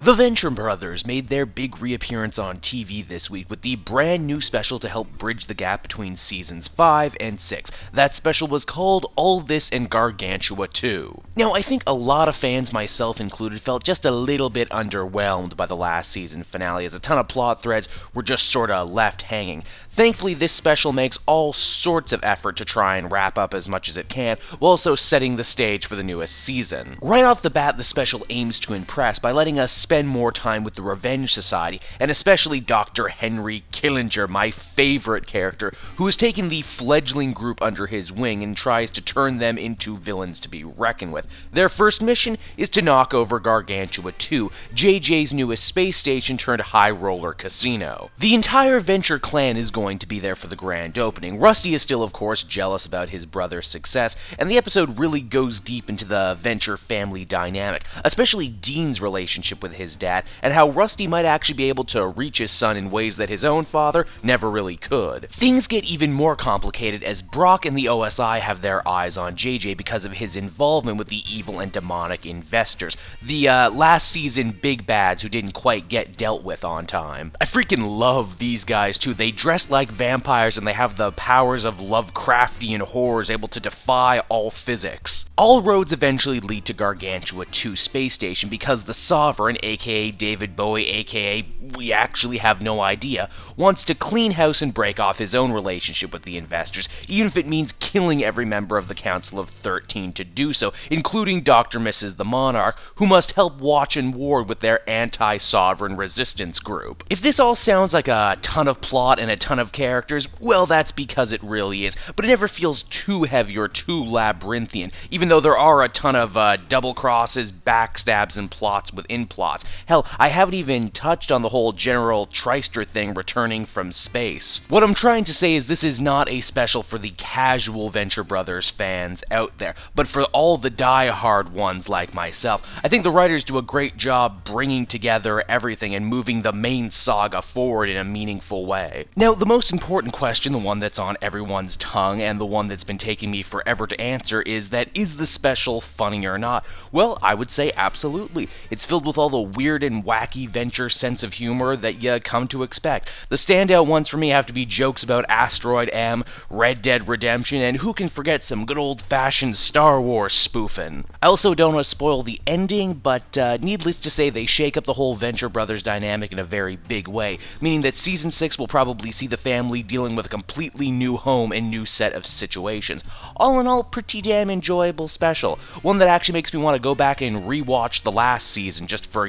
The Venture Brothers made their big reappearance on TV this week with the brand new special to help bridge the gap between seasons 5 and 6. That special was called All This and Gargantua 2. Now, I think a lot of fans, myself included, felt just a little bit underwhelmed by the last season finale, as a ton of plot threads were just sorta left hanging. Thankfully, this special makes all sorts of effort to try and wrap up as much as it can, while also setting the stage for the newest season. Right off the bat, the special aims to impress by letting us spend more time with the Revenge Society, and especially Dr. Killinger, my favorite character, who has taken the fledgling group under his wing and tries to turn them into villains to be reckoned with. Their first mission is to knock over Gargantua 2, JJ's newest space station turned high roller casino. The entire Venture clan is going to be there for the grand opening. Rusty is still, of course, jealous about his brother's success, and the episode really goes deep into the Venture family dynamic, especially Dean's relationship with his dad, and how Rusty might actually be able to reach his son in ways that his own father never really could. Things get even more complicated as Brock and the OSI have their eyes on JJ because of his involvement with the evil and demonic investors, the last season big bads who didn't quite get dealt with on time. I freaking love these guys too. They dress like vampires and they have the powers of Lovecraftian horrors able to defy all physics. All roads eventually lead to Gargantua 2 space station because the Sovereign, aka David Bowie, aka we actually have no idea, wants to clean house and break off his own relationship with the investors, even if it means killing every member of the Council of 13 to do so, including Dr. Mrs. the Monarch, who must help watch and ward with their anti-sovereign resistance group. If this all sounds like a ton of plot and a ton of characters, well, that's because it really is, but it never feels too heavy or too labyrinthian, even though there are a ton of double crosses, backstabs, and plots within plots. Hell, I haven't even touched on the whole General Treister thing returning from space. What I'm trying to say is this is not a special for the casual Venture Brothers fans out there, but for all the die-hard ones like myself. I think the writers do a great job bringing together everything and moving the main saga forward in a meaningful way. Now, the most important question, the one that's on everyone's tongue, and the one that's been taking me forever to answer is the special funny or not? Well, I would say absolutely. It's filled with all the weird and wacky Venture sense of humor that you come to expect. The standout ones for me have to be jokes about Asteroid M, Red Dead Redemption, and who can forget some good old-fashioned Star Wars spoofing. I also don't want to spoil the ending, but needless to say, they shake up the whole Venture Brothers dynamic in a very big way, meaning that Season 6 will probably see the family dealing with a completely new home and new set of situations. All in all, pretty damn enjoyable special. One that actually makes me want to go back and rewatch the last season just for,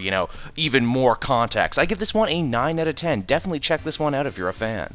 even more context. I give this one a 9 out of 10. Definitely check this one out if you're a fan.